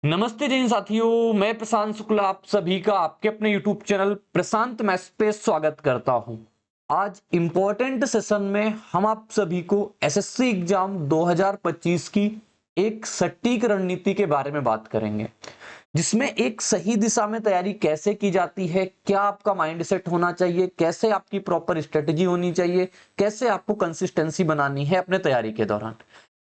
नमस्ते जैन साथियों, मैं प्रशांत शुक्ला आप सभी का आपके अपने YouTube चैनल प्रशांत मैथ्स पे स्वागत करता हूं। आज इम्पोर्टेंट सेशन में हम आप सभी को एसएससी एग्जाम 2025 की एक सटीक रणनीति के बारे में बात करेंगे, जिसमें एक सही दिशा में तैयारी कैसे की जाती है, क्या आपका माइंड सेट होना चाहिए, कैसे आपकी प्रॉपर स्ट्रेटेजी होनी चाहिए, कैसे आपको कंसिस्टेंसी बनानी है अपने तैयारी के दौरान।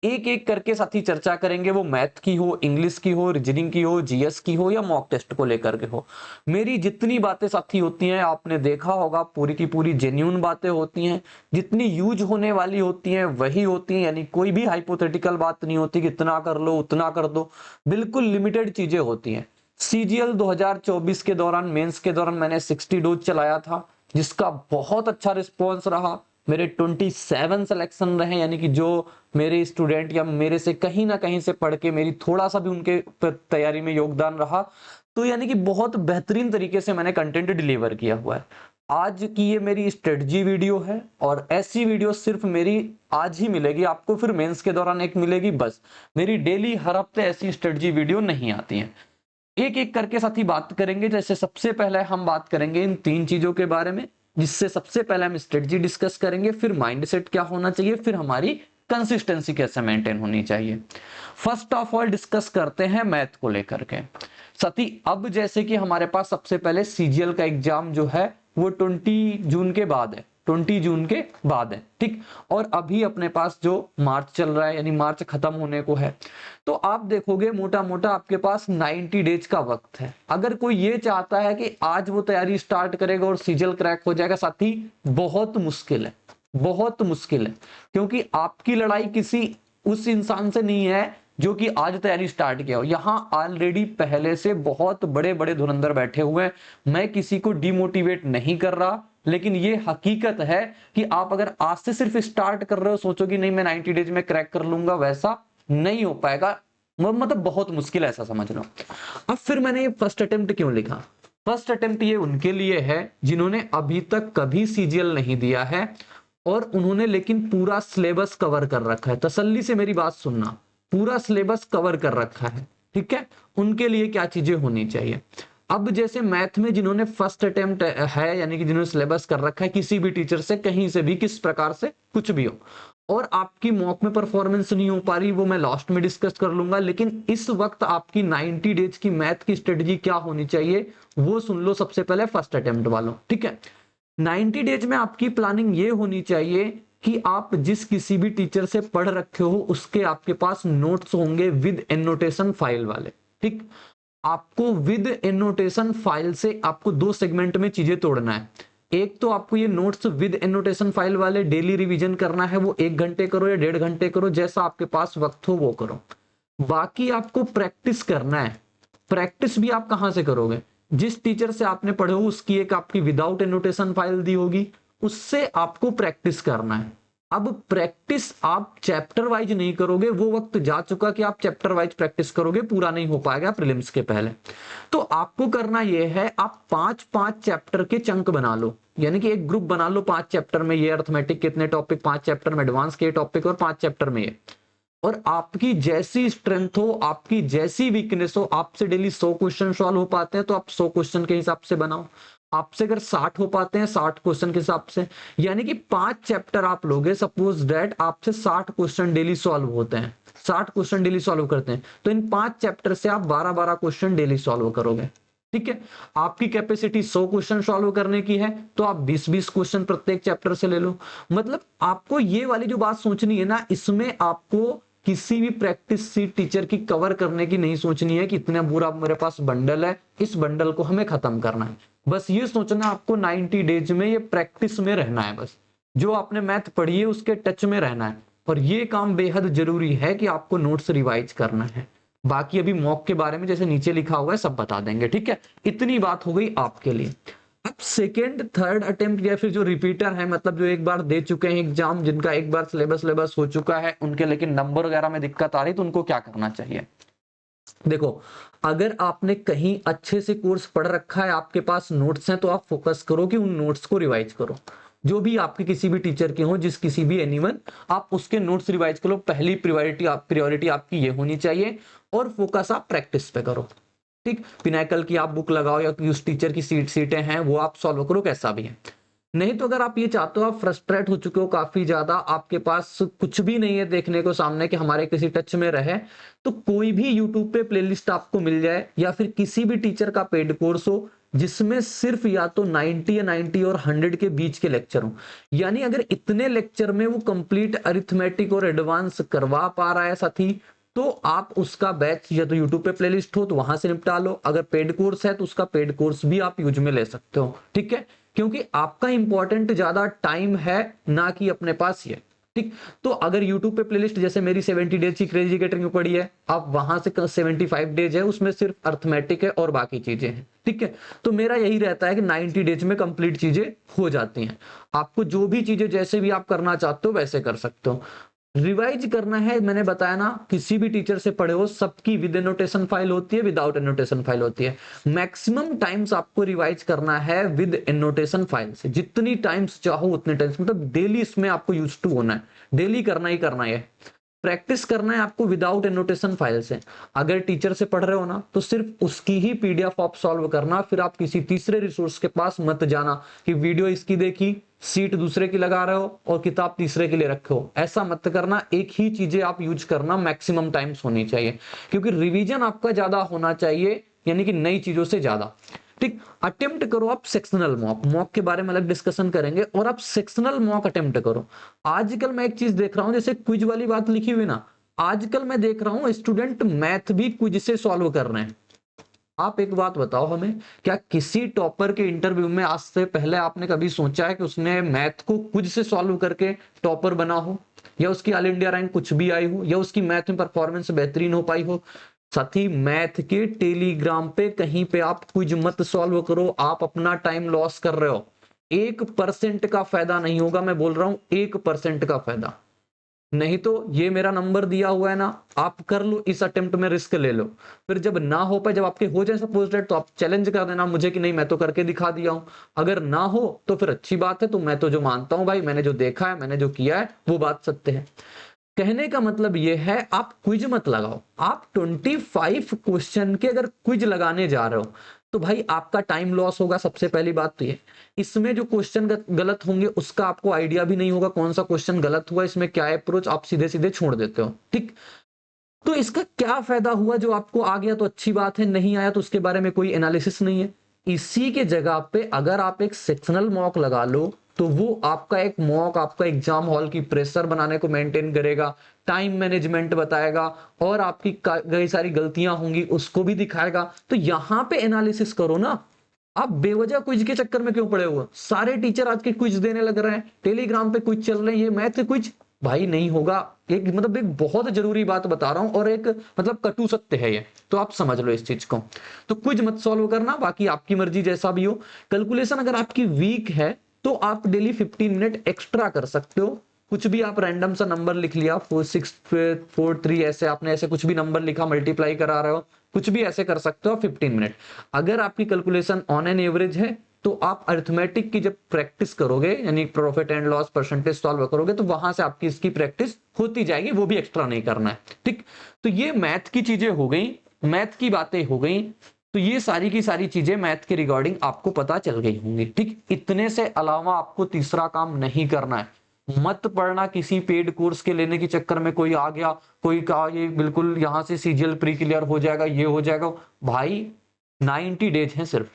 एक एक करके साथी चर्चा करेंगे, वो मैथ की हो, इंग्लिश की हो, रीजनिंग की हो, जीएस की हो या मॉक टेस्ट को लेकर के हो। मेरी जितनी बातें साथी होती हैं आपने देखा होगा, पूरी की पूरी जेन्युइन बातें होती हैं, जितनी यूज होने वाली होती हैं वही होती हैं, यानी कोई भी हाइपोथेटिकल बात नहीं होती कि इतना कर लो उतना कर दो। बिल्कुल लिमिटेड चीजें होती हैं। सीजीएल 2024 के दौरान, मेंस के दौरान मैंने 60 डोज चलाया था, जिसका बहुत अच्छा रिस्पॉन्स रहा। मेरे 27 सिलेक्शन रहे, यानी कि जो मेरे स्टूडेंट या मेरे से कहीं ना कहीं से पढ़ के मेरी थोड़ा सा भी उनके तैयारी में योगदान रहा, तो यानी कि बहुत बेहतरीन तरीके से मैंने कंटेंट डिलीवर किया हुआ है। आज की ये मेरी स्ट्रेटजी वीडियो है और ऐसी वीडियो सिर्फ मेरी आज ही मिलेगी आपको, फिर मेंस के दौरान एक मिलेगी बस। मेरी डेली हर हफ्ते ऐसी स्ट्रेटजी वीडियो नहीं आती है। एक एक करके साथ ही बात करेंगे। जैसे सबसे पहले हम बात करेंगे इन तीन चीजों के बारे में, जिससे सबसे पहले हम स्ट्रेटजी डिस्कस करेंगे, फिर माइंडसेट क्या होना चाहिए, फिर हमारी कंसिस्टेंसी कैसे मेंटेन होनी चाहिए। फर्स्ट ऑफ ऑल डिस्कस करते हैं मैथ को लेकर के साथी। अब जैसे कि हमारे पास सबसे पहले सीजीएल का एग्जाम जो है वो 20 जून के बाद है, 20 जून के बाद है, ठीक। और अभी अपने पास जो मार्च चल रहा है, यानी मार्च खत्म होने को है, तो आप देखोगे मोटा मोटा आपके पास 90 डेज का वक्त है। अगर कोई ये चाहता है कि आज वो तैयारी स्टार्ट करेगा और सीजल क्रैक हो जाएगा, साथी बहुत मुश्किल है, बहुत मुश्किल है। क्योंकि आपकी लड़ाई किसी उस इंसान से नहीं है जो कि आज तैयारी स्टार्ट किया हो। यहाँ ऑलरेडी पहले से बहुत बड़े बड़े धुरंधर बैठे हुए हैं। मैं किसी को डिमोटिवेट नहीं कर रहा, लेकिन ये हकीकत है कि आप अगर आज से सिर्फ स्टार्ट कर रहे हो, सोचो कि नहीं मैं 90 डेज में क्रैक कर लूंगा, वैसा नहीं हो पाएगा। मतलब बहुत मुश्किल है, ऐसा समझ लो। अब फिर मैंने ये फर्स्ट अटेम्प्ट क्यों लिखा? फर्स्ट अटेम्प्ट ये उनके लिए है जिन्होंने अभी तक कभी सीजीएल नहीं दिया है और उन्होंने लेकिन पूरा सिलेबस कवर कर रखा है। तसल्ली से मेरी बात सुनना, पूरा सिलेबस कवर कर रखा है, ठीक है। उनके लिए क्या चीजें होनी चाहिए? अब जैसे मैथ में जिन्होंने फर्स्ट अटेम्प्ट है, यानी कि जिन्होंने सिलेबस कर रखा है, किसी भी टीचर से कहीं से भी किस प्रकार से कुछ भी हो, और आपकी मॉक में परफॉर्मेंस नहीं हो पा रही, वो मैं लास्ट में डिस्कस कर लूंगा। लेकिन इस वक्त आपकी 90 डेज की मैथ की स्ट्रेटजी क्या होनी चाहिए वो सुन लो सबसे पहले फर्स्ट अटेम्प्ट वालों, ठीक है। 90 डेज में आपकी प्लानिंग ये होनी चाहिए कि आप जिस किसी भी टीचर से पढ़ रखे हो उसके आपके पास नोट्स होंगे विद एनोटेशन फाइल वाले, ठीक। आपको विद एनोटेशन फाइल से आपको दो सेगमेंट में चीजें तोड़ना है। एक तो आपको ये नोट्स विद एनोटेशन फाइल वाले डेली रिवीजन करना है, वो 1 घंटे करो या 1.5 घंटे करो, जैसा आपके पास वक्त हो वो करो। बाकी आपको प्रैक्टिस करना है। प्रैक्टिस भी आप कहां से करोगे? जिस टीचर से आपने पढ़े हो उसकी एक आपकी विदाउट एनोटेशन फाइल दी होगी, उससे आपको प्रैक्टिस करना है। अब प्रैक्टिस आप चैप्टर वाइज नहीं करोगे, वो वक्त जा चुका कि आप चैप्टर वाइज प्रैक्टिस करोगे, पूरा नहीं हो पाएगा प्रीलिम्स के पहले। तो आपको करना यह है, आप 5-5 चैप्टर के चंक बना लो, यानी कि एक ग्रुप बना लो 5 चैप्टर में, ये अर्थमेटिक कितने टॉपिक, 5 चैप्टर में एडवांस के टॉपिक और 5 चैप्टर में ये। और आपकी जैसी स्ट्रेंथ हो, आपकी जैसी वीकनेस हो, आपसे डेली 100 क्वेश्चन सॉल्व हो पाते हैं तो आप 100 क्वेश्चन के हिसाब से बनाओ। आपसे अगर 60 हो पाते हैं 60 क्वेश्चन के हिसाब से, यानी कि 5 चैप्टर आप लोगे, सपोज दैट आपसे 60 क्वेश्चन डेली सॉल्व होते हैं, 60 क्वेश्चन डेली सॉल्व करते हैं, तो इन 5 चैप्टर से आप 12-12 क्वेश्चन डेली सॉल्व करोगे, ठीक है। आपकी कैपेसिटी 100 क्वेश्चन सॉल्व करने की है तो आप 20-20 क्वेश्चन प्रत्येक चैप्टर से ले लो। मतलब आपको ये वाली जो बात सोचनी है ना, इसमें आपको किसी भी प्रैक्टिस सीट टीचर की कवर करने की नहीं सोचनी है कि इतना बुरा मेरे पास बंडल है, इस बंडल को हमें खत्म करना है। बस ये सोचना आपको 90 डेज में ये प्रैक्टिस में रहना है, बस जो आपने मैथ पढ़ी है उसके टच में रहना है। और ये काम बेहद जरूरी है कि आपको नोट्स रिवाइज करना है। बाकी अभी मॉक के बारे में जैसे नीचे लिखा हुआ है सब बता देंगे, ठीक है। इतनी बात हो गई आपके लिए। अब सेकेंड थर्ड अटेम्प्ट या फिर जो रिपीटर है, मतलब जो एक बार दे चुके हैं एग्जाम, जिनका एक बार सिलेबस हो चुका है उनके, लेकिन नंबर वगैरह में दिक्कत आ रही, तो उनको क्या करना चाहिए? देखो, अगर आपने कहीं अच्छे से कोर्स पढ़ रखा है, आपके पास नोट्स हैं, तो आप फोकस करो कि उन नोट्स को रिवाइज करो। जो भी आपके किसी भी टीचर के हो, जिस किसी भी एनीवन, आप उसके नोट्स रिवाइज करो। पहली प्रायोरिटी आपकी ये होनी चाहिए। और फोकस आप प्रैक्टिस पे करो। ठीक, पिनाकल की आप बुक लगाओ या उस टीचर की सीटें हैं वो आप सॉल्व करो, कैसा भी है। नहीं तो अगर आप ये चाहते हो, आप फ्रस्ट्रेट हो चुके हो काफी ज्यादा, आपके पास कुछ भी नहीं है देखने को सामने कि हमारे किसी टच में रहे, तो कोई भी यूट्यूब पे प्लेलिस्ट आपको मिल जाए या फिर किसी भी टीचर का पेड कोर्स हो जिसमें सिर्फ या तो 90 या 90 और 100 के बीच के लेक्चर हो, यानी अगर इतने लेक्चर में वो कंप्लीट अरिथमेटिक और एडवांस करवा पा रहा है साथी, तो आप उसका बैच या तो यूट्यूब पे प्लेलिस्ट हो तो वहां से निपटा लो, अगर पेड कोर्स है तो उसका पेड कोर्स भी आप यूज में ले सकते हो। ठीक है, क्योंकि आपका इंपॉर्टेंट ज्यादा टाइम है ना कि अपने पास ये। ठीक, तो अगर यूट्यूब पे प्लेलिस्ट जैसे मेरी 70 डेज की क्रेजी गेटरिंग पड़ी है, आप वहां से 75 डेज है, उसमें सिर्फ अर्थमेटिक है और बाकी चीजें हैं। ठीक है, तो मेरा यही रहता है कि 90 डेज में कंप्लीट चीजें हो जाती हैं। आपको जो भी चीजें जैसे भी आप करना चाहते हो वैसे कर सकते हो। रिवाइज करना है, मैंने बताया ना, किसी भी टीचर से पढ़े हो सबकी विद एनोटेशन फाइल होती है, विदाउट एनोटेशन फाइल होती है। मैक्सिमम टाइम्स आपको रिवाइज करना है विद एनोटेशन फाइल से, जितनी टाइम्स चाहो उतने टाइम्स, मतलब डेली इसमें आपको यूज टू होना है, डेली करना ही करना है। प्रैक्टिस करना है आपको विदाउट एनोटेशन फाइल से। अगर टीचर से पढ़ रहे हो ना तो सिर्फ उसकी ही पीडीएफ आप सॉल्व करना, फिर आप किसी तीसरे रिसोर्स के पास मत जाना कि वीडियो इसकी देखी, सीट दूसरे की लगा रहे हो और किताब तीसरे के लिए रखे हो, ऐसा मत करना। एक ही चीजें आप यूज करना, मैक्सिमम टाइम्स होनी चाहिए, क्योंकि रिवीजन आपका ज्यादा होना चाहिए, यानी कि नई चीजों से ज्यादा। ठीक, अटेम्प्ट करो आप सेक्शनल मॉक, मॉक के बारे में अलग डिस्कशन करेंगे, और आप सेक्शनल मॉक अटेम्प्ट करो। आजकल मैं एक चीज देख रहा हूं, जैसे क्विज वाली बात लिखी हुई ना, आजकल मैं देख रहा हूं स्टूडेंट मैथ भी क्विज से सॉल्व कर रहे हैं। आप एक बात बताओ हमें, क्या किसी टॉपर के इंटरव्यू में आज से पहले आपने कभी सोचा है कि उसने मैथ को क्विज से सॉल्व करके टॉपर बना हो, या उसकी ऑल इंडिया रैंक कुछ भी आई हो, या उसकी मैथ में परफॉर्मेंस बेहतरीन हो पाई हो? साथी, मैथ के टेलीग्राम पे कहीं पे आप क्विज मत सॉल्व करो, आप अपना टाइम लॉस कर रहे हो। 1% का फायदा नहीं होगा, मैं बोल रहा हूं 1% का फायदा नहीं। तो ये मेरा नंबर दिया हुआ है ना, आप कर लो, इस अटेम्प्ट में रिस्क ले लो, फिर जब ना हो पाए, जब आपके हो जाए सपोज डेट, तो आप चैलेंज कर देना मुझे कि नहीं मैं तो करके दिखा दिया हूं। अगर ना हो तो फिर अच्छी बात है, तो मैं तो जो मानता हूं भाई, मैंने जो देखा है, मैंने जो किया है वो बात सत्य है। कहने का मतलब यह है, आप क्विज मत लगाओ। आप 25 क्वेश्चन के अगर क्विज लगाने जा रहे हो तो भाई आपका टाइम लॉस होगा, सबसे पहली बात तो ये। इसमें जो क्वेश्चन गलत होंगे उसका आपको आइडिया भी नहीं होगा, कौन सा क्वेश्चन गलत हुआ, इसमें क्या अप्रोच, आप सीधे सीधे छोड़ देते हो। ठीक, तो इसका क्या फायदा हुआ? जो आपको आ गया तो अच्छी बात है, नहीं आया तो उसके बारे में कोई एनालिसिस नहीं है। इसी के जगह पे अगर आप एक सेक्शनल मॉक लगा लो तो वो आपका एक मॉक आपका एग्जाम हॉल की प्रेशर बनाने को मेंटेन करेगा, टाइम मैनेजमेंट बताएगा, और आपकी कई सारी गलतियां होंगी उसको भी दिखाएगा। तो यहां पे एनालिसिस करो ना, आप बेवजह क्विज के चक्कर में क्यों पड़े हुए? सारे टीचर आज के क्विज देने लग रहे हैं, टेलीग्राम पे क्विज चल रहे हैं, ये मैथ क्विज भाई नहीं होगा। एक मतलब एक बहुत जरूरी बात बता रहा हूं, और एक मतलब कटु सत्य है ये, तो आप समझ लो इस चीज को। तो क्विज मत सॉल्व करना, बाकी आपकी मर्जी जैसा भी हो। कैलकुलेशन अगर आपकी वीक है तो आप डेली 15 मिनट एक्स्ट्रा कर सकते हो। कुछ भी आप रैंडम सा नंबर लिख लिया, 4 6 4 3, ऐसे आपने ऐसे कुछ भी नंबर लिखा, मल्टीप्लाई करा रहे हो, कुछ भी ऐसे कर सकते हो 15 मिनट। अगर आपकी कैलकुलेशन ऑन एन एवरेज है तो आप अरिथमेटिक की जब प्रैक्टिस करोगे, यानी profit and loss percentage solve करोगे, तो वहां से आपकी इसकी प्रैक्टिस होती जाएगी, वो भी एक्स्ट्रा नहीं करना है। ठीक, तो ये मैथ की चीजें हो गई, मैथ की बातें हो गई, तो ये सारी की सारी चीजें मैथ के रिगार्डिंग आपको पता चल गई होंगी। ठीक, इतने से अलावा आपको तीसरा काम नहीं करना है। मत पढ़ना किसी पेड कोर्स के लेने के चक्कर में, कोई आ गया, कोई कहा ये बिल्कुल यहां से सीजीएल प्री क्लियर हो जाएगा, ये हो जाएगा। भाई 90 डेज हैं सिर्फ,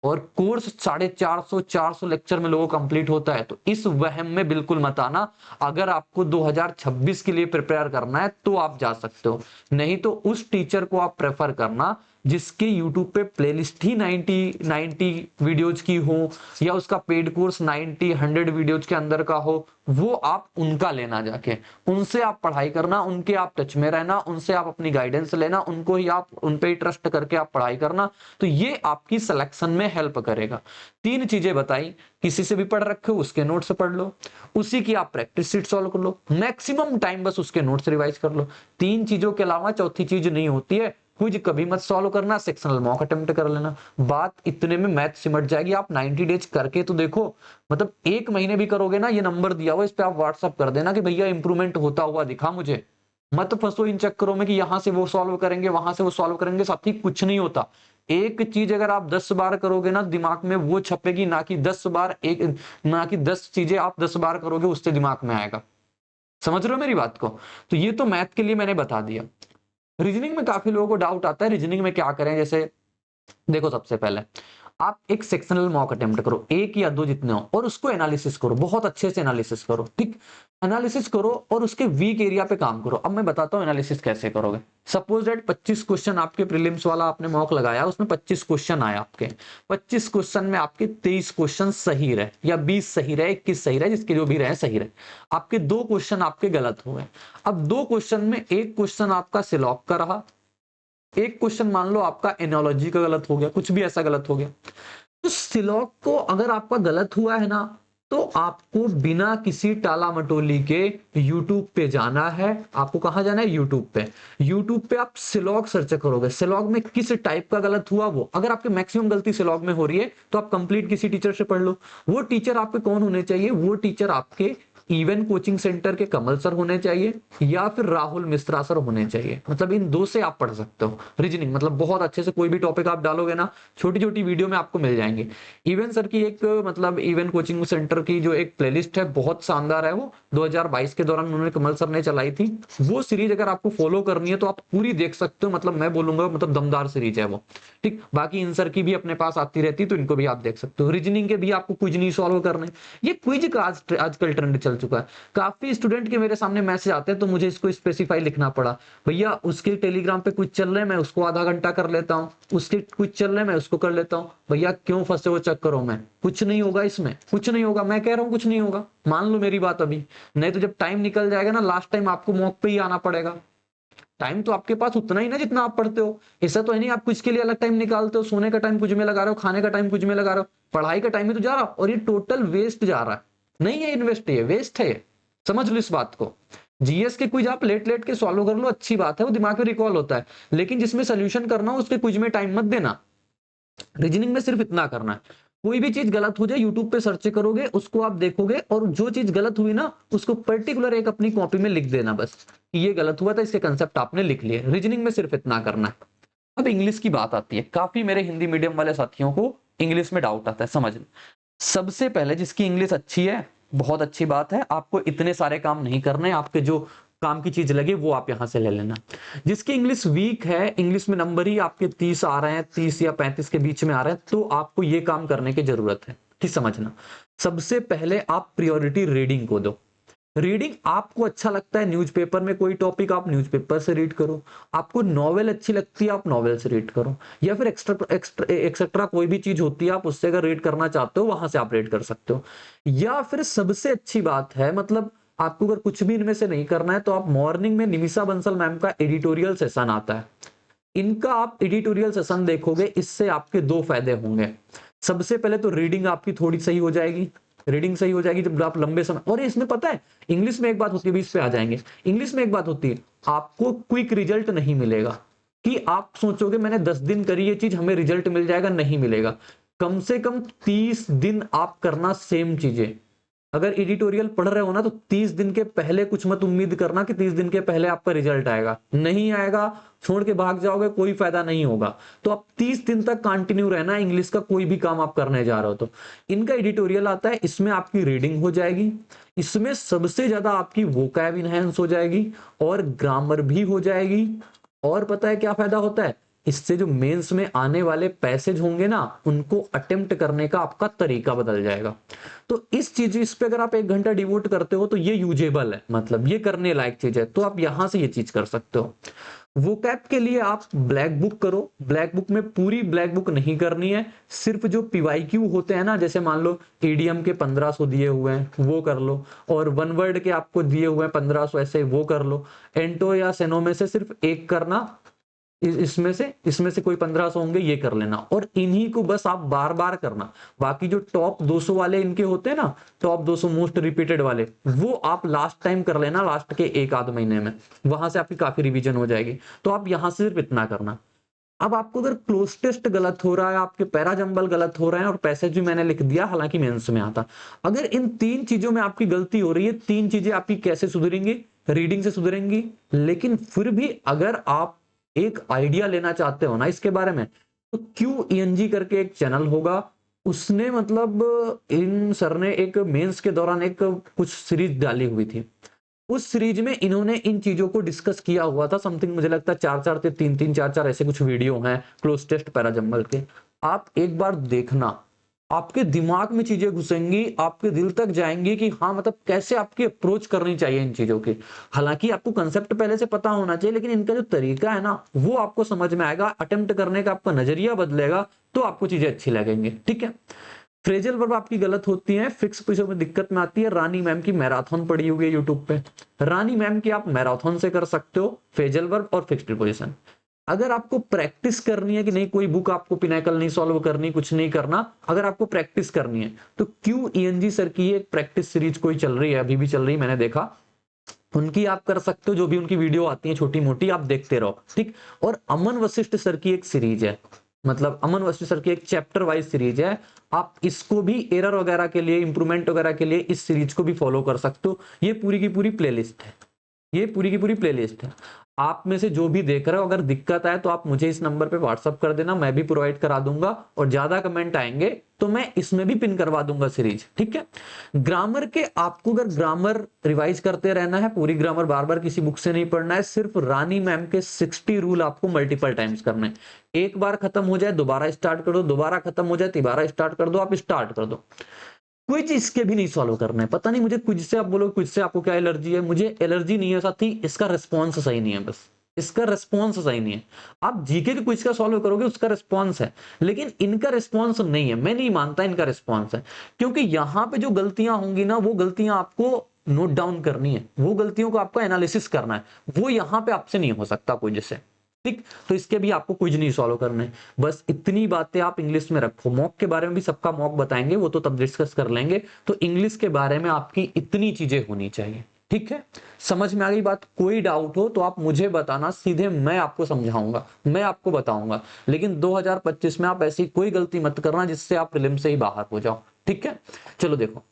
और कोर्स 450 लेक्चर में लोगों कंप्लीट होता है, तो इस वहम में बिल्कुल मत आना। अगर आपको 2026 के लिए प्रिपेयर करना है तो आप जा सकते हो, नहीं तो उस टीचर को आप प्रेफर करना जिसके YouTube पे प्लेलिस्ट ही 90 वीडियोज की हो, या उसका पेड कोर्स 100 वीडियोज के अंदर का हो, वो आप उनका लेना, जाके उनसे आप पढ़ाई करना, उनके आप टच में रहना, उनसे आप अपनी गाइडेंस लेना, उनको ही आप उन पे ही ट्रस्ट करके आप पढ़ाई करना। तो ये आपकी सिलेक्शन में हेल्प करेगा। 3 चीजें बताई, किसी से भी पढ़ रखे हो उसके नोट से पढ़ लो, उसी की आप प्रैक्टिस शीट सॉल्व कर लो, मैक्सिमम टाइम बस उसके नोट्स रिवाइज कर लो। 3 चीजों के अलावा चौथी चीज नहीं होती है। क्विज कभी मत सॉल्व करना, सेक्शनल मॉक अटेम्प्ट कर लेना, बात इतने में मैथ सिमट जाएगी। आप 90 डेज करके तो देखो, मतलब 1 महीने भी करोगे ना, ये नंबर दिया हुआ इस पे आप व्हाट्सअप कर देना कि भैया इंप्रूवमेंट होता हुआ दिखा मुझे, मत फंसो इन चक्करों में कि यहां से वो सॉल्व करेंगे, वहां से वो सॉल्व करेंगे, साथी कुछ नहीं होता। एक चीज अगर आप 10 बार करोगे ना, दिमाग में वो छपेगी, ना कि 10 बार एक, ना कि 10 चीजें आप 10 बार करोगे उससे दिमाग में आएगा। समझ रहे हो मेरी बात को? तो ये तो मैथ के लिए मैंने बता दिया। रीजनिंग में काफी लोगों को डाउट आता है, रीजनिंग में क्या करें? जैसे देखो, सबसे पहले आप एक सेक्शनल मॉक अटेम्प्ट करो, एक या दो जितने हो, और उसको एनालिसिस करो, बहुत अच्छे से एनालिसिस करो, ठीक? एनालिसिस करो और उसके वीक एरिया पे काम करो। अब मैं बताता हूँ एनालिसिस कैसे करोगे। सपोज दैट 25 क्वेश्चन आपके प्रीलिम्स वाला आपने मॉक लगाया, उसमें 25 क्वेश्चन आए आपके, 25 क्वेश्चन में आपके 23 क्वेश्चन सही रहे, या 20 सही रहे, 21 सही रहे, जिसके जो भी रहे सही रहे। आपके 2 क्वेश्चन आपके गलत हुए। अब 2 क्वेश्चन में एक क्वेश्चन आपका सिलॉक का रहा, एक क्वेश्चन मान लो आपका एनोलॉजी का गलत हो गया, कुछ भी ऐसा गलत हो गया। तो सिलॉक को अगर आपका गलत हुआ है ना, तो आपको बिना किसी टाला मटोली के YouTube पे जाना है। आपको कहां जाना है? YouTube पे। YouTube पे आप सिलॉग सर्च करोगे, सिलॉग में किस टाइप का गलत हुआ वो। अगर आपके मैक्सिमम गलती सिलॉग में हो रही है तो आप कंप्लीट किसी टीचर से पढ़ लो। वो टीचर आपके कौन होने चाहिए? वो टीचर आपके इवन कोचिंग सेंटर के कमल सर होने चाहिए, या फिर राहुल मिश्रा सर होने चाहिए। मतलब इन दो से आप पढ़ सकते हो रीजनिंग। मतलब बहुत अच्छे से कोई भी टॉपिक आप डालोगे ना, छोटी छोटी वीडियो में आपको मिल जाएंगे। इवन सर की एक मतलब इवन कोचिंग सेंटर की जो एक प्लेलिस्ट है, बहुत शानदार है वो, 2022 के दौरान उन्होंने कमल सर ने चलाई थी। वो सीरीज अगर आपको फॉलो करनी है तो आप पूरी देख सकते हो। मतलब मैं बोलूंगा मतलब दमदार सीरीज है वो, ठीक? बाकी इन सर की भी अपने पास आती रहती, तो इनको भी आप देख सकते हो। रीजनिंग के भी आपको क्विज नहीं सॉल्व करने, ये क्विज का आजकल ट्रेंड चल चुका है। काफी स्टूडेंट के मेरे सामने मैसेज आते हैं, तो मुझे इसको स्पेसिफाई लिखना पड़ा, भैया उसके टेलीग्राम पे कुछ चल रहे हैं, मैं उसको आधा घंटा कर लेता हूँ, उसके कुछ चल रहे हैं मैं उसको कर लेता हूँ। भैया क्यों फंसे हो चक्करों में? कुछ नहीं होगा इसमें, कुछ नहीं होगा, मैं कह रहा हूँ कुछ नहीं होगा। मान लो मेरी बात अभी, नहीं तो जब टाइम निकल जाएगा ना, लास्ट टाइम आपको मॉक पे ही आना पड़ेगा। टाइम तो आपके पास उतना ही ना जितना आप पढ़ते हो। ऐसा तो है नहीं आप कुछ के लिए अलग टाइम निकालते हो, सोने का टाइम कुछ में लगा रहे हो, खाने का टाइम कुछ में लगा रहे हो, पढ़ाई का टाइम ही तो जा रहा, और ये टोटल वेस्ट जा रहा है। नहीं है इन्वेस्ट, ये वेस्ट है। समझ लो इस बात को। जीएस के क्विज आप लेट लेट के सॉल्व कर लो, अच्छी बात है, वो दिमाग में रिकॉल होता है, लेकिन जिसमें सोल्यूशन करना हो उसके क्विज में टाइम मत देना। रीजनिंग में सिर्फ इतना करना है, कोई भी चीज गलत हो जाए यूट्यूब पे सर्च करोगे, उसको आप देखोगे, और जो चीज गलत हुई ना उसको पर्टिकुलर एक अपनी कॉपी में लिख देना, बस कि ये गलत हुआ था, इसके कंसेप्ट आपने लिख लिए। रीजनिंग में सिर्फ इतना करना है। अब इंग्लिश की बात आती है, काफी मेरे हिंदी मीडियम वाले साथियों को इंग्लिश में डाउट आता है। समझ लो, सबसे पहले जिसकी इंग्लिश अच्छी है, बहुत अच्छी बात है, आपको इतने सारे काम नहीं करने, आपके जो काम की चीज लगे वो आप यहां से ले लेना। जिसकी इंग्लिश वीक है, इंग्लिश में नंबर ही आपके 30 आ रहे हैं, 30 या 35 के बीच में आ रहे हैं, तो आपको ये काम करने की जरूरत है, ठीक? समझना, सबसे पहले आप प्रायोरिटी रीडिंग को दो। रीडिंग आपको अच्छा लगता है, न्यूज़पेपर में कोई टॉपिक आप न्यूज़पेपर से रीड करो, आपको नॉवेल अच्छी लगती है आप नॉवेल से रीड करो, या फिर एक्सेट्रा कोई भी चीज होती है आप उससे अगर रीड करना चाहते हो वहां से आप रीड कर सकते हो। या फिर सबसे अच्छी बात है, मतलब आपको अगर कुछ भी इनमें से नहीं करना है तो आप मॉर्निंग में निमिषा बंसल मैम का एडिटोरियल सेशन आता है, इनका आप एडिटोरियल सेशन देखोगे, इससे आपके दो फायदे होंगे। सबसे पहले तो रीडिंग आपकी थोड़ी सही हो जाएगी, रीडिंग सही हो जाएगी जब आप लंबे समय, और इसमें पता है इंग्लिश में एक बात होती है, इस पे आ जाएंगे। इंग्लिश में एक बात होती है, आपको क्विक रिजल्ट नहीं मिलेगा कि आप सोचोगे मैंने 10 दिन करी ये चीज हमें रिजल्ट मिल जाएगा, नहीं मिलेगा। कम से कम 30 दिन आप करना सेम चीजें। अगर एडिटोरियल पढ़ रहे हो ना, तो 30 दिन के पहले कुछ मत उम्मीद करना कि 30 दिन के पहले आपका रिजल्ट आएगा, नहीं आएगा, छोड़ के भाग जाओगे, कोई फायदा नहीं होगा। तो आप 30 दिन तक कंटिन्यू रहना, इंग्लिश का कोई भी काम आप करने जा रहे हो तो। इनका एडिटोरियल आता है, इसमें आपकी रीडिंग हो जाएगी, इसमें सबसे ज्यादा आपकी वोकैब इनहेंस हो जाएगी, और ग्रामर भी हो जाएगी। और पता है क्या फायदा होता है? इससे जो मेंस में आने वाले पैसेज होंगे ना, उनको अटेम्प्ट करने का आपका तरीका बदल जाएगा। तो इस पे अगर आप 1 घंटा डिवोट करते हो तो ये यूजेबल है, मतलब ये करने लायक चीज है, तो आप यहां से ये चीज कर सकते हो। वोकैब के लिए आप ब्लैक बुक करो, ब्लैक बुक में पूरी ब्लैक बुक नहीं करनी है, सिर्फ जो पीवाईक्यू होते हैं ना, जैसे मान लो ईडीएम के 1500 दिए हुए हैं वो कर लो, और वन वर्ड के आपको दिए हुए हैं 1500, ऐसे वो कर लो। एंटो या सेनो में से सिर्फ एक करना, इसमें से कोई 1500 होंगे, ये कर लेना, और इन्हीं को बस आप बार बार करना। बाकी जो टॉप 200 वाले इनके होते हैं ना, टॉप 200 मोस्ट रिपीटेड वाले, वो आप लास्ट टाइम कर लेना, लास्ट के 1 आध महीने में, वहां से आपकी काफी रिवीजन हो जाएगी। तो आप यहां से सिर्फ इतना करना। अब आपको अगर क्लोज टेस्ट गलत हो रहा है, आपके पैरा जंबल गलत हो रहे हैं, और पैसेज भी मैंने लिख दिया, हालांकि मेंस में आता, अगर इन 3 चीजों में आपकी गलती हो रही है, 3 चीजें आपकी कैसे सुधरेंगी? रीडिंग से सुधरेंगी, लेकिन फिर भी अगर आप एक आइडिया लेना चाहते हो ना इसके बारे में, तो QENG करके एक चैनल होगा, उसने मतलब इन सर ने एक मेंस के दौरान एक कुछ सीरीज डाली हुई थी। उस सीरीज में इन्होंने इन चीजों को डिस्कस किया हुआ था। समथिंग मुझे लगता है 4-4 से 3-3 4-4 ऐसे कुछ वीडियो हैं क्लोज टेस्ट पैराजम्बल के। आप एक बार देखना, आपके दिमाग में चीजें घुसेंगी, आपके दिल तक जाएंगी कि हाँ मतलब कैसे आपकी अप्रोच करनी चाहिए इन चीजों की। हालांकि आपको कंसेप्ट पहले से पता होना चाहिए, लेकिन इनका जो तरीका है ना वो आपको समझ में आएगा, अटेम्प्ट करने का आपका नजरिया बदलेगा तो आपको चीजें अच्छी लगेंगी। ठीक है, फ्रेजल वर्ब आपकी गलत होती है, फिक्स पोजीशन में दिक्कत में आती है। रानी मैम की मैराथन पड़ी हुई है यूट्यूब पे, रानी मैम की आप मैराथन से कर सकते हो फ्रेजल वर्ब और फिक्स्ड पोजीशन। अगर आपको प्रैक्टिस करनी है कि नहीं, कोई बुक आपको पिनाकल नहीं सॉल्व करनी, कुछ नहीं करना, अगर आपको प्रैक्टिस करनी है तो QENG सर की एक प्रैक्टिस सीरीज कोई चल रही है, अभी भी चल रही है, मैंने देखा, उनकी आप कर सकते हो। जो भी उनकी वीडियो आती है छोटी मोटी आप देखते रहो। ठीक, और अमन वशिष्ठ सर की एक सीरीज है, मतलब अमन वशिष्ठ सर की एक चैप्टर वाइज सीरीज है, आप इसको भी एरर वगैरह के लिए, इंप्रूवमेंट वगैरह के लिए इस सीरीज को भी फॉलो कर सकते हो। ये पूरी की पूरी प्लेलिस्ट है, ये पूरी की पूरी प्लेलिस्ट है। आप में से जो भी देख रहे हो, अगर दिक्कत आए तो आप मुझे इस नंबर पे व्हाट्सअप कर देना, मैं भी प्रोवाइड करा दूंगा, और ज्यादा कमेंट आएंगे तो मैं इसमें भी पिन करवा दूंगा सीरीज। ठीक है, ग्रामर के आपको अगर ग्रामर रिवाइज करते रहना है, पूरी ग्रामर बार बार किसी बुक से नहीं पढ़ना है, सिर्फ रानी मैम के 60 रूल आपको मल्टीपल टाइम्स करने हैं। एक बार खत्म हो जाए दोबारा स्टार्ट कर दो, दोबारा खत्म हो जाए दोबारा स्टार्ट कर दो, आप स्टार्ट कर दो। क्विज इसके भी नहीं सॉल्व करना है। पता नहीं मुझे क्विज से, आप बोलो क्विज से आपको क्या एलर्जी है, मुझे एलर्जी नहीं है साथी, इसका रिस्पॉन्स सही नहीं है, बस इसका रिस्पॉन्स सही नहीं है। आप जीके के क्विज का सॉल्व करोगे उसका रिस्पॉन्स है, लेकिन इनका रिस्पॉन्स नहीं है, मैं नहीं मानता इनका रिस्पॉन्स है। क्योंकि यहां पे जो गलतियां होंगी ना, वो गलतियां आपको नोट डाउन करनी है, वो गलतियों को आपको एनालिसिस करना है, वो यहां पे आपसे नहीं हो सकता क्विज से। ठीक, तो इसके भी आपको कुछ नहीं सॉल्व करना है, बस इतनी बातें आप इंग्लिश में रखो। मॉक के बारे में भी सबका मॉक बताएंगे, वो तो तब डिस्कस कर लेंगे। तो इंग्लिश के बारे में आपकी इतनी चीजें होनी चाहिए। ठीक है, समझ में आ गई बात? कोई डाउट हो तो आप मुझे बताना, सीधे मैं आपको समझाऊंगा, मैं आपको बताऊंगा। लेकिन 2025 में आप ऐसी कोई गलती मत करना जिससे आप प्रीलिम से ही बाहर हो जाओ। ठीक है, चलो देखो,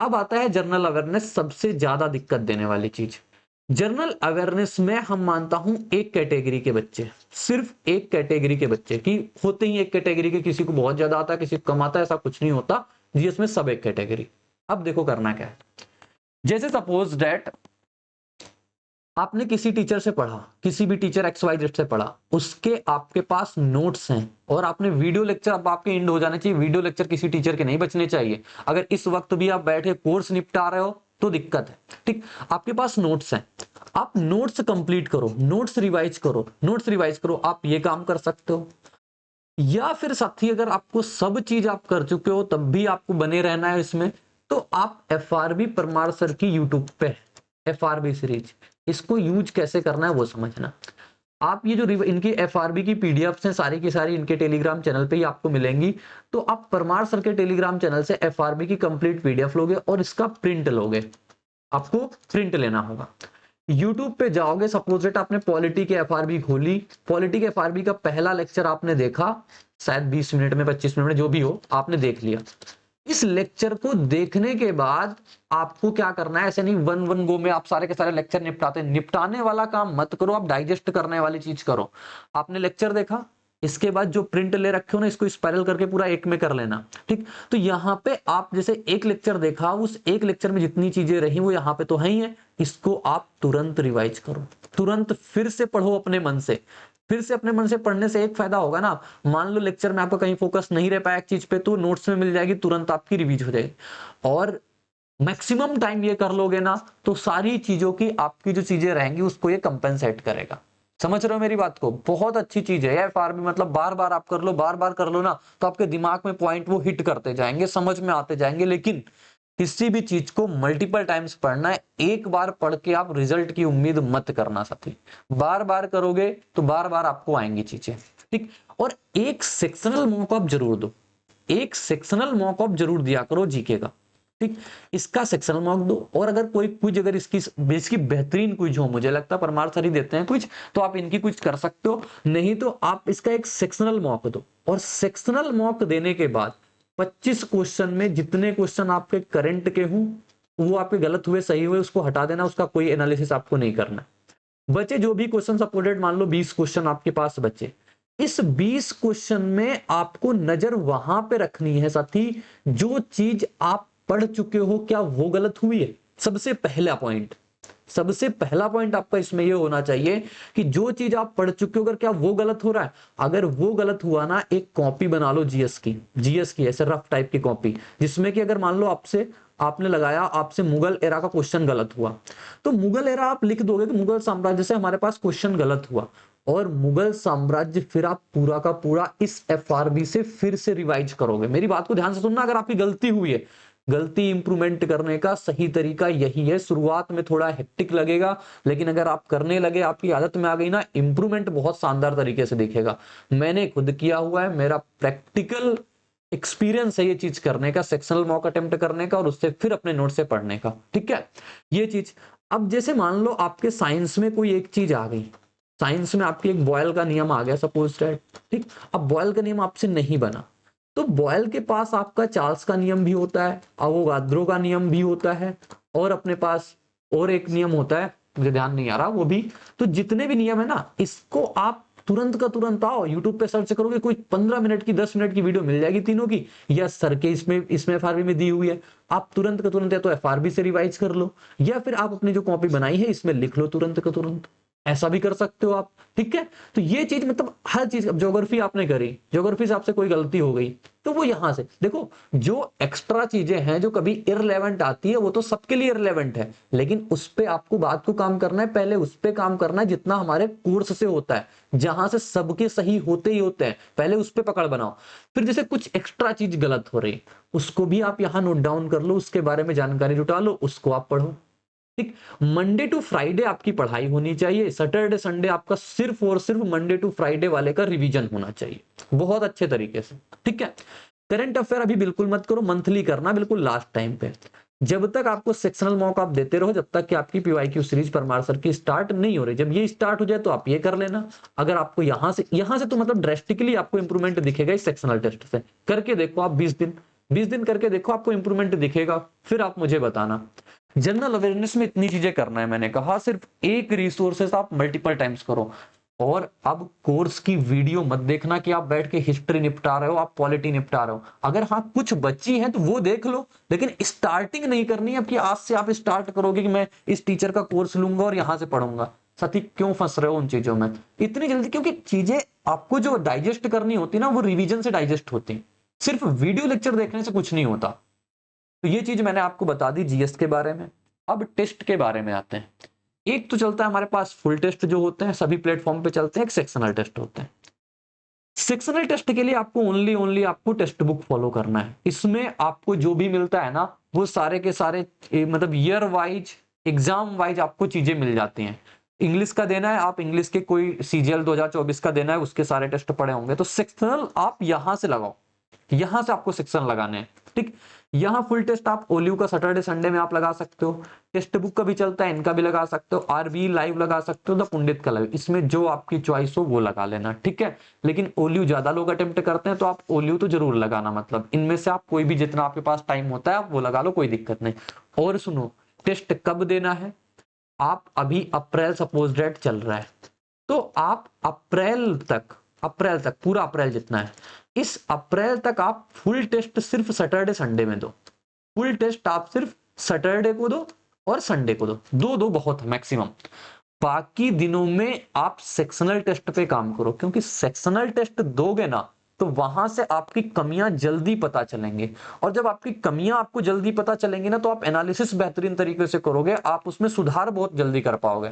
अब आता है जनरल अवेयरनेस, सबसे ज्यादा दिक्कत देने वाली चीज। जनरल अवेयरनेस में हम मानता हूं एक कैटेगरी के बच्चे, सिर्फ एक कैटेगरी के बच्चे की होते ही एक कैटेगरी के, किसी को बहुत ज्यादा आता है किसी को कम आता है, ऐसा कुछ नहीं होता। जीएस में सब एक कैटेगरी। अब देखो करना क्या है, जैसे सपोज दैट आपने किसी टीचर से पढ़ा, किसी भी टीचर XYZ से पढ़ा, उसके आपके पास नोट्स हैं, और आपने वीडियो लेक्चर, अब आपके एंड हो जाने चाहिए, वीडियो लेक्चर किसी टीचर के नहीं बचने चाहिए। अगर इस वक्त भी आप बैठे कोर्स निपटा रहे हो तो दिक्कत है। ठीक, आपके पास नोट्स हैं, आप नोट्स कंप्लीट करो, नोट्स रिवाइज करो, नोट्स रिवाइज करो। आप ये काम कर सकते हो, या फिर साथी अगर आपको सब चीज आप कर चुके हो तब भी आपको बने रहना है इसमें, तो आप FRB परमार सर की यूट्यूब पे FRB सीरीज, इसको यूज कैसे करना है वो समझना। आप ये जो इनकी FRB की पीडीएफ्स हैं सारी की सारी इनके टेलीग्राम चैनल पे ही आपको मिलेंगी। तो आप परमार सर के टेलीग्राम चैनल से FRB की कंप्लीट पीडीएफ लोगे और इसका प्रिंट लोगे, आपको प्रिंट लेना होगा। यूट्यूब पे जाओगे, सपोज दैट आपने पॉलिटी की FRB खोली, पॉलिटी के FRB का पहला लेक्चर आपने देखा, शायद 20 मिनट में 25 मिनट में जो भी हो आपने देख लिया। इस लेक्चर को देखने के बाद आपको क्या करना है, ऐसे नहीं वन गो में आप सारे के सारे लेक्चर निपटाते, निपटाने वाला काम मत करो, आप डाइजेस्ट करने वाली चीज करो। आपने लेक्चर देखा, इसके बाद जो प्रिंट ले रखे हो ना, इसको स्पाइरल करके पूरा एक में कर लेना। ठीक, तो यहाँ पे आप जैसे एक लेक्चर देखा, उस एक लेक्चर में जितनी चीजें रही वो यहाँ पे तो है ही है, इसको आप तुरंत रिवाइज करो, तुरंत फिर से पढ़ो अपने मन से। फिर से अपने मन से पढ़ने से एक फायदा होगा ना, मान लो लेक्चर में आपका कहीं फोकस नहीं रह पाया एक चीज पे, तो नोट्स में मिल जाएगी, तुरंत आपकी रिवीज हो जाएगी। और मैक्सिमम टाइम ये कर लोगे ना, तो सारी चीजों की आपकी जो चीजें रहेंगी उसको ये कंपेंसेट करेगा। समझ रहे हो मेरी बात को? बहुत अच्छी चीज है FRB, मतलब बार बार आप कर लो, बार बार कर लो ना, तो आपके दिमाग में पॉइंट वो हिट करते जाएंगे, समझ में आते जाएंगे। लेकिन किसी भी चीज को मल्टीपल टाइम्स पढ़ना है, एक बार पढ़ के आप रिजल्ट की उम्मीद मत करना साथी। बार बार करोगे तो बार बार आपको आएंगी चीजें। ठीक, और एक सेक्शनल मॉकअप जरूर दो, एक सेक्शनल मॉकअप जरूर दिया करो जीके का। ठीक, इसका सेक्शनल मॉक दो, और अगर कोई क्विज, अगर इसकी बेहतरीन क्विज हो, मुझे लगता है परमार सर ही देते हैं क्विज, तो आप इनकी क्विज कर सकते हो, नहीं तो आप इसका एक सेक्शनल मॉक दो। और सेक्शनल मॉक देने के बाद 25 क्वेश्चन में जितने क्वेश्चन आपके करंट के हों वो आपके गलत हुए सही हुए उसको हटा देना, उसका कोई एनालिसिस आपको नहीं करना। बचे जो भी क्वेश्चन सपोर्टेड, मान लो 20 क्वेश्चन आपके पास बचे, इस 20 क्वेश्चन में आपको नजर वहां पे रखनी है साथी, जो चीज आप पढ़ चुके हो क्या वो गलत हुई है। सबसे पहला पॉइंट, सबसे पहला पॉइंट आपका इसमें ये होना चाहिए कि जो चीज आप पढ़ चुके हो अगर क्या वो गलत हो रहा है। अगर वो गलत हुआ ना, एक कॉपी बना लो जीएस की ऐसे रफ टाइप की कॉपी, जिसमें कि अगर मान लो आपसे आपने लगाया, आपसे मुगल एरा का क्वेश्चन गलत हुआ, तो मुगल एरा आप लिख दोगे कि मुगल साम्राज्य से हमारे पास क्वेश्चन गलत हुआ, और मुगल साम्राज्य फिर आप पूरा का पूरा इस एफआरबी से फिर से रिवाइज करोगे। मेरी बात को ध्यान से सुनना, अगर आपकी गलती हुई है, गलती इंप्रूवमेंट करने का सही तरीका यही है। शुरुआत में थोड़ा हेक्टिक लगेगा, लेकिन अगर आप करने लगे, आपकी आदत में आ गई ना, इंप्रूवमेंट बहुत शानदार तरीके से दिखेगा। मैंने खुद किया हुआ है, मेरा प्रैक्टिकल एक्सपीरियंस है ये चीज करने का, सेक्शनल मॉक अटेम्प्ट करने का, और उससे फिर अपने नोट से पढ़ने का। ठीक है, ये चीज। अब जैसे मान लो आपके साइंस में कोई एक चीज आ गई, साइंस में आपकी एक बॉयल का नियम आ गया सपोज दैट, ठीक। अब बॉयल का नियम आपसे नहीं बना, तो बॉयल के पास आपका चार्ल्स का नियम भी होता है, अवोगाद्रो का नियम भी होता है, और अपने पास और एक नियम होता है, मुझे ध्यान नहीं आ रहा वो भी। तो जितने भी नियम है ना, इसको आप तुरंत का तुरंत आओ यूट्यूब पे सर्च करोगे, कोई 15 मिनट की 10 मिनट की वीडियो मिल जाएगी तीनों की, या सर के इसमें एफआरबी में दी हुई है। आप तुरंत का तुरंत या तो एफआरबी से रिवाइज कर लो, या फिर आप अपनी जो कॉपी बनाई है इसमें लिख लो तुरंत का तुरंत, ऐसा भी कर सकते हो आप। ठीक है, तो ये चीज मतलब हर चीज, अब ज्योग्राफी आपने करी, ज्योग्राफी से आपसे कोई गलती हो गई, तो वो यहां से देखो, जो एक्स्ट्रा चीजें हैं जो कभी इररिलेवेंट आती है वो तो सबके लिए इररिलेवेंट है, लेकिन उस पे आपको बात को काम करना है, पहले उस पे काम करना है जितना हमारे कोर्स से होता है, जहां से सबके सही होते ही होते हैं, पहले उस पे पकड़ बनाओ। फिर जैसे कुछ एक्स्ट्रा चीज गलत हो रही, उसको भी आप यहां नोट डाउन कर लो, उसके बारे में जानकारी जुटा लो, उसको आप पढ़ो। ठीक, मंडे टू फ्राइडे आपकी पढ़ाई होनी चाहिए, सैटरडे संडे आपका सिर्फ और सिर्फ मंडे टू फ्राइडे वाले का रिवीजन होना चाहिए बहुत अच्छे तरीके से। ठीक है, करंट अफेयर अभी बिल्कुल मत करो, मंथली करना बिल्कुल लास्ट टाइम पे। जब तक आपको सेक्शनल मॉक आप देते रहो, जब तक कि आपकी पीवाईक्यू सीरीज परमार सर की स्टार्ट नहीं हो रही, जब ये स्टार्ट हो जाए तो आप ये कर लेना। अगर आपको यहां से तो मतलब ड्रेस्टिकली आपको इंप्रूवमेंट दिखेगा इस सेक्शनल टेस्ट से, करके देखो आप 20 दिन करके देखो, आपको इंप्रूवमेंट दिखेगा, फिर आप मुझे बताना। जनरल अवेयरनेस में इतनी चीजें करना है, मैंने कहा सिर्फ एक रिसोर्सेस आप मल्टीपल टाइम्स करो। और अब कोर्स की वीडियो मत देखना कि आप बैठ के हिस्ट्री निपटा रहे हो, आप पॉलिटी निपटा रहे हो। अगर हाँ कुछ बच्ची है तो वो देख लो, लेकिन स्टार्टिंग नहीं करनी है अब कि आज से आप स्टार्ट करोगे कि मैं इस टीचर का कोर्स लूंगा और यहां से पढ़ूंगा। साथी क्यों फंस रहे हो उन चीजों में इतनी जल्दी? क्योंकि चीजें आपको जो डाइजेस्ट करनी होती ना, वो रिवीजन से डाइजेस्ट होती है, सिर्फ वीडियो लेक्चर देखने से कुछ नहीं होता। तो ये चीज मैंने आपको बता दी जीएस के बारे में। अब टेस्ट के बारे में आते हैं। एक तो चलता है हमारे पास फुल टेस्ट जो होते हैं सभी प्लेटफॉर्म पे चलते हैं, एक सेक्शनल टेस्ट होते हैं। सेक्शनल टेस्ट के लिए आपको ओनली आपको टेक्स्ट बुक फॉलो करना है। इसमें आपको जो भी मिलता है ना, वो सारे के सारे मतलब ईयर वाइज, एग्जाम वाइज आपको चीजें मिल जाती हैं। इंग्लिश का देना है, आप इंग्लिश के कोई सीजीएल 2024 का देना है, उसके सारे टेस्ट पड़े होंगे। तो सेक्शनल आप यहां से लगाओ, यहां से आपको सेक्शन लगाने हैं। ठीक, यहाँ फुल टेस्ट आप ओलिव का सैटरडे संडे में आप लगा सकते हो, टेक्स्ट बुक का भी चलता है, इनका भी लगा सकते हो, आरबी लाइव लगा सकते हो, द पंडित का लाइव, इसमें जो आपकी चॉइस हो वो लगा लेना। ठीक है, लेकिन ओलिव ज्यादा लोग अटेम्प्ट करते हैं तो आप ओलिव तो जरूर लगाना, मतलब इनमें से आप कोई भी जितना आपके पास टाइम होता है आप वो लगा लो, कोई दिक्कत नहीं। और सुनो, टेस्ट कब देना है? आप अभी अप्रैल सपोज डेट चल रहा है, तो आप अप्रैल तक पूरा अप्रैल जितना है, इस अप्रैल तक आप फुल टेस्ट सिर्फ सैटरडे संडे में दो। फुल टेस्ट आप सिर्फ सैटरडे को दो और संडे को दो, दो बहुत मैक्सिमम। बाकी दिनों में आप सेक्शनल टेस्ट पे काम करो, क्योंकि सेक्शनल टेस्ट दोगे ना तो वहां से आपकी कमियां जल्दी पता चलेंगे, और जब आपकी कमियां आपको जल्दी पता चलेंगी ना, तो आप एनालिसिस बेहतरीन तरीके से करोगे, आप उसमें सुधार बहुत जल्दी कर पाओगे।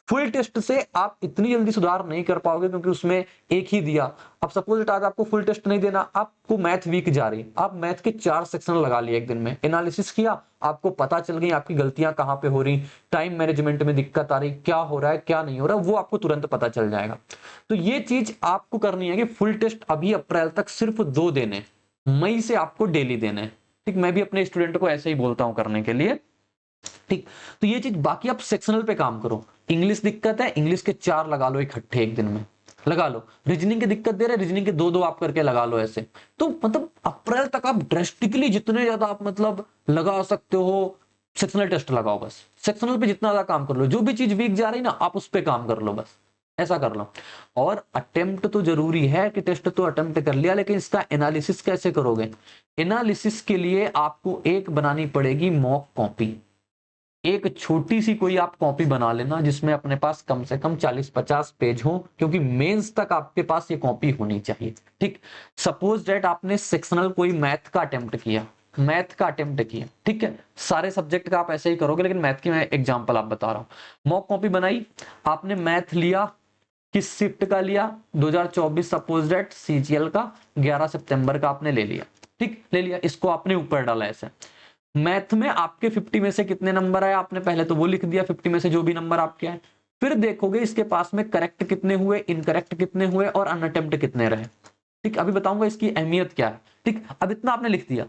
फुल टेस्ट से आप इतनी जल्दी सुधार नहीं कर पाओगे, क्योंकि उसमें एक ही दिया। अब सपोज आज आपको फुल टेस्ट नहीं देना, आपको मैथ वीक जा रही, आप मैथ के 4 सेक्शन लगा लिए एक दिन में, एनालिसिस किया, आपको पता चल गई आपकी गलतियां कहां पे हो रही, टाइम मैनेजमेंट में दिक्कत आ रही, क्या हो रहा है क्या नहीं हो रहा, वो आपको तुरंत पता चल जाएगा। तो ये चीज आपको करनी है कि फुल टेस्ट अभी अप्रैल तक सिर्फ 2 देने, मई से आपको डेली देने। ठीक, मैं भी अपने स्टूडेंट को ऐसे ही बोलता हूं करने के लिए। ठीक, तो ये चीज, बाकी आप सेक्शनल पे काम करो। इंग्लिश दिक्कत है, इंग्लिश के 4 लगा लो इकट्ठे एक दिन में, लगा लो। रीजनिंग की दिक्कत दे रहे, रीजनिंग के 2 आप करके लगा लो ऐसे। तो मतलब अप्रैल तक आप ड्रेस्टिकली जितने ज्यादा आप मतलब लगा सकते हो, सेक्शनल टेस्ट लगाओ बस, सेक्शनल पे जितना ज्यादा काम कर लो, जो भी चीज वीक जा रही ना आप उस पे काम कर लो, बस ऐसा कर लो। और अटेम्प्ट तो जरूरी है कि टेस्ट तो अटेम्प्ट कर लिया, लेकिन इसका एनालिसिस कैसे करोगे? एनालिसिस के लिए आपको एक बनानी पड़ेगी मॉक कॉपी। एक छोटी सी कोई आप कॉपी बना लेना जिसमें अपने पास कम से कम 40-50 पेज हो, क्योंकि मेंस तक आपके पास ये कॉपी होनी चाहिए। ठीक, सपोज डेट आपने सेक्शनल कोई मैथ का अटेम्प्ट किया, ठीक है, सारे सब्जेक्ट का आप ऐसे ही करोगे, लेकिन मैथ की मैं एग्जांपल आप बता रहा हूं। मॉक कॉपी बनाई आपने, मैथ लिया, किस शिफ्ट का लिया? 2024 सपोज डेट सीजीएल का 11 सितंबर का आपने ले लिया। ठीक, ले लिया, इसको आपने ऊपर डाला ऐसे। मैथ में आपके 50 में से कितने नंबर आए, आपने पहले तो वो लिख दिया, 50 में से जो भी नंबर आपके आए। फिर देखोगे इसके पास में करेक्ट कितने हुए, इनकरेक्ट कितने हुए और अनअटेम्प्ट कितने रहे। ठीक, अभी बताऊंगा इसकी अहमियत क्या है। ठीक, अब इतना आपने लिख दिया,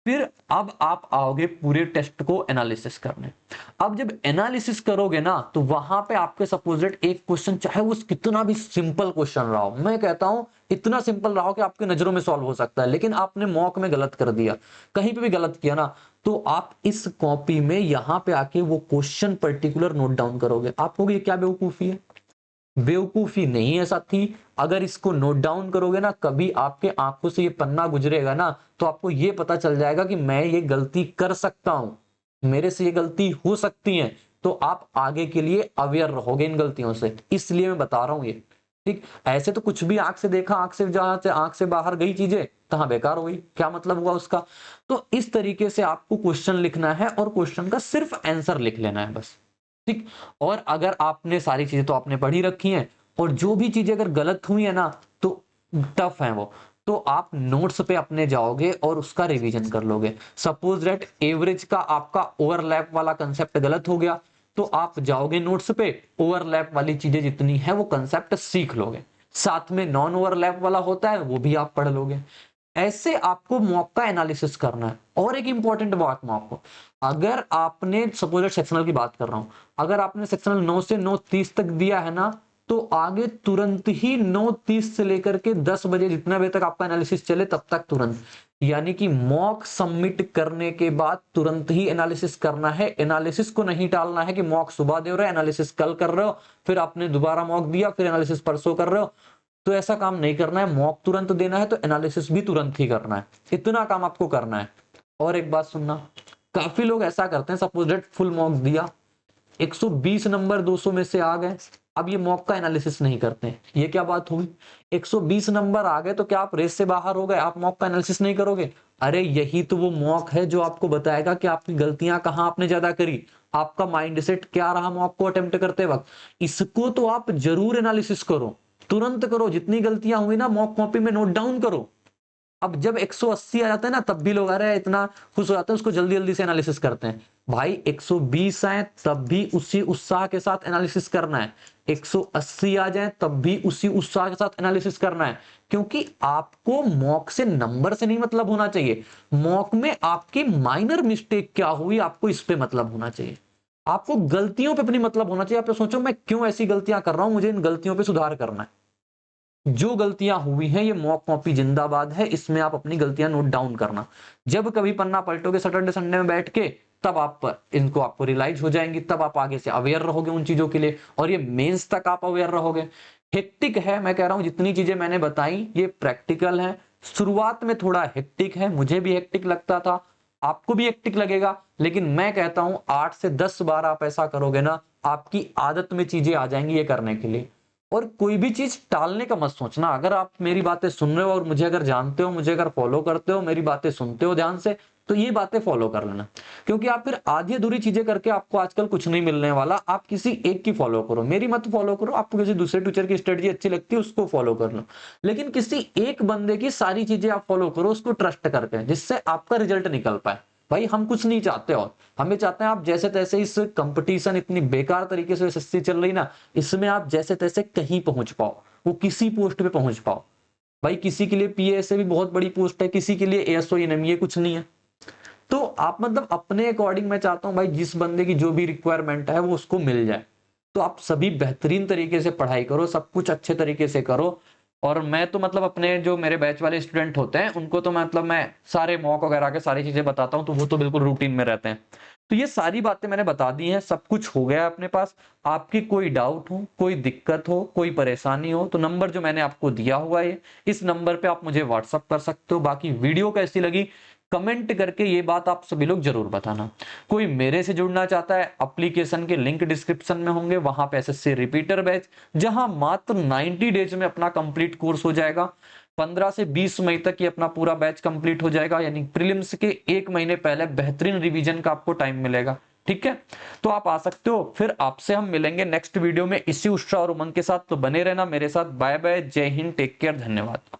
फिर अब आप आओगे पूरे टेस्ट को एनालिसिस करने। अब जब एनालिसिस करोगे ना, तो वहां पे आपके सपोजेट एक क्वेश्चन, चाहे वो कितना भी सिंपल क्वेश्चन रहा हो, मैं कहता हूं इतना सिंपल रहा हो कि आपके नजरों में सॉल्व हो सकता है, लेकिन आपने मॉक में गलत कर दिया, कहीं पे भी गलत किया ना, तो आप इस कॉपी में यहां पे आके वो क्वेश्चन पर्टिकुलर नोट डाउन करोगे। आप कहोगे ये क्या बेवकूफी है? बेवकूफी नहीं है साथी, अगर इसको नोट डाउन करोगे ना, कभी आपके आंखों से ये पन्ना गुजरेगा ना, तो आपको ये पता चल जाएगा कि मैं ये गलती कर सकता हूं, मेरे से ये गलती हो सकती है, तो आप आगे के लिए अवेयर रहोगे इन गलतियों से, इसलिए मैं बता रहा हूं ये। ठीक, ऐसे तो कुछ भी आंख से देखा, आंख से जहां से आंख से बाहर गई चीजें तहां बेकार हो गई, क्या मतलब हुआ उसका? तो इस तरीके से आपको क्वेश्चन लिखना है और क्वेश्चन का सिर्फ आंसर लिख लेना है बस। ठीक, और अगर आपने सारी चीजें तो आपने पढ़ी रखी हैं, और जो भी चीजें अगर गलत हुई है ना, तो टफ है वो, तो आप नोट्स पे अपने जाओगे और उसका रिवीजन कर लोगे। सपोज दैट एवरेज का आपका ओवरलैप वाला कंसेप्ट गलत हो गया, तो आप जाओगे नोट्स पे, ओवरलैप वाली चीजें जितनी है वो कंसेप्ट सीख लोगे, साथ में नॉन ओवरलैप वाला होता है वो भी आप पढ़ लोगे। ऐसे आपको मॉक का एनालिसिस करना है। और एक इंपॉर्टेंट बात मॉक को, अगर आपने सपोज सेक्शनल की बात कर रहा हूं, अगर आपने सेक्शनल 9 से 9:30 तक दिया है ना, तो आगे तुरंत ही 9:30 से लेकर के 10 बजे, जितना बजे तक आपका एनालिसिस चले तब तक तुरंत, यानी कि मॉक सबमिट करने के बाद तुरंत ही एनालिसिस करना है। एनालिसिस को नहीं टालना है कि मॉक सुबह दे रहे हो, एनालिसिस कल कर रहे हो, फिर आपने दोबारा मॉक दिया, फिर एनालिसिस परसों कर रहे हो, तो ऐसा काम नहीं करना है। मॉक तुरंत देना है तो एनालिसिस भी तुरंत ही करना है, इतना काम आपको करना है। और एक बात सुनना, काफी लोग ऐसा करते हैं, सपोज डेट फुल मॉक दिया, 120 नंबर 200 में से आ गए, अब ये मॉक का एनालिसिस नहीं करते, ये क्या बात हुई? 120 नंबर आ गए तो क्या आप रेस से बाहर हो गए? आप मॉक का एनालिसिस नहीं करोगे? अरे यही तो वो मॉक है जो आपको बताएगा कि आपकी गलतियां कहां आपने ज्यादा करी, आपका माइंडसेट क्या रहा मॉक को अटेम्प्ट करते वक्त। इसको तो आप जरूर एनालिसिस करो, तुरंत करो, जितनी गलतियां हुई ना मॉक कॉपी में नोट डाउन करो। अब जब 180 आ जाता है ना, तब भी लोग अरे इतना खुश हो जाते हैं, उसको जल्दी जल्दी से एनालिसिस करते हैं। भाई 120 आए तब भी उसी उत्साह के साथ एनालिसिस करना है, 180 आ जाए तब भी उसी उत्साह के साथ एनालिसिस करना है, क्योंकि आपको मॉक से नंबर से नहीं मतलब होना चाहिए, मॉक में आपकी माइनर मिस्टेक क्या हुई आपको इस पे मतलब होना चाहिए, आपको गलतियों पे अपनी मतलब होना चाहिए। आप तो सोचो मैं क्यों ऐसी गलतियां कर रहा हूं, मुझे इन गलतियों पे सुधार करना है। जो गलतियां हुई हैं ये मॉक कॉपी जिंदाबाद है, इसमें आप अपनी गलतियां नोट डाउन करना। जब कभी पन्ना पलटोगे सैटरडे संडे में बैठ के, तब आप पर इनको आपको रियलाइज हो जाएंगी, तब आप आगे से अवेयर रहोगे उन चीजों के लिए, और ये मेंस तक आप अवेयर रहोगे। हेक्टिक है, मैं कह रहा हूं जितनी चीजें मैंने बताई ये प्रैक्टिकल है। शुरुआत में थोड़ा हेक्टिक है, मुझे भी हेक्टिक लगता था, आपको भी हेक्टिक लगेगा, लेकिन मैं कहता हूं 8 से 10 बार आप ऐसा करोगे ना, आपकी आदत में चीजें आ जाएंगी ये करने के लिए। और कोई भी चीज टालने का मत सोचना, अगर आप मेरी बातें सुन रहे हो और मुझे अगर जानते हो, मुझे अगर फॉलो करते हो, मेरी बातें सुनते हो ध्यान से, तो ये बातें फॉलो कर लेना, क्योंकि आप फिर आधी अधूरी चीजें करके आपको आजकल कुछ नहीं मिलने वाला। आप किसी एक की फॉलो करो, मेरी मत फॉलो करो, आपको किसी दूसरे टीचर की स्ट्रेटजी अच्छी लगती है उसको फॉलो कर लो, लेकिन किसी एक बंदे की सारी चीजें आप फॉलो करो उसको ट्रस्ट करके, जिससे आपका रिजल्ट निकल पाए। भाई हम कुछ नहीं चाहते, और हमें चाहते हैं आप जैसे तैसे, इस कंपटीशन इतनी बेकार तरीके से एसएससी चल रही ना, इसमें आप जैसे तैसे कहीं पहुंच पाओ, वो किसी पोस्ट पे पहुंच पाओ। भाई किसी के लिए पीए से भी बहुत बड़ी पोस्ट है, किसी के लिए एएसओ एनएमईए कुछ नहीं है। तो आप मतलब अपने अकॉर्डिंग मैं चाहता हूं भाई जिस बंदे की जो भी रिक्वायरमेंट है वो उसको मिल जाए। तो आप सभी बेहतरीन तरीके से पढ़ाई करो, सब कुछ अच्छे तरीके से करो। और मैं तो मतलब अपने जो मेरे बैच वाले स्टूडेंट होते हैं उनको तो मतलब मैं सारे मॉक वगैरह के सारी चीजें बताता हूँ, तो वो तो बिल्कुल रूटीन में रहते हैं। तो ये सारी बातें मैंने बता दी हैं, सब कुछ हो गया है अपने पास। आपकी कोई डाउट हो, कोई दिक्कत हो, कोई परेशानी हो, तो नंबर जो मैंने आपको दिया हुआ है, इस नंबर पे आप मुझे व्हाट्सअप कर सकते हो। बाकी वीडियो कैसी लगी कमेंट करके ये बात आप सभी लोग जरूर बताना। कोई मेरे से जुड़ना चाहता है, एप्लीकेशन के लिंक डिस्क्रिप्शन में होंगे, वहां पे एसएससी रिपीटर बैच, जहां मात्र 90 डेज में अपना कंप्लीट कोर्स हो जाएगा। 15 से 20 मई तक ये अपना पूरा बैच कंप्लीट हो जाएगा, यानी प्रीलिम्स के 1 महीने पहले बेहतरीन रिवीजन का आपको टाइम मिलेगा। ठीक है, तो आप आ सकते हो। फिर आपसे हम मिलेंगे नेक्स्ट वीडियो में इसी उत्साह और उमंग के साथ। तो बने रहना मेरे साथ। बाय बाय, जय हिंद, टेक केयर, धन्यवाद।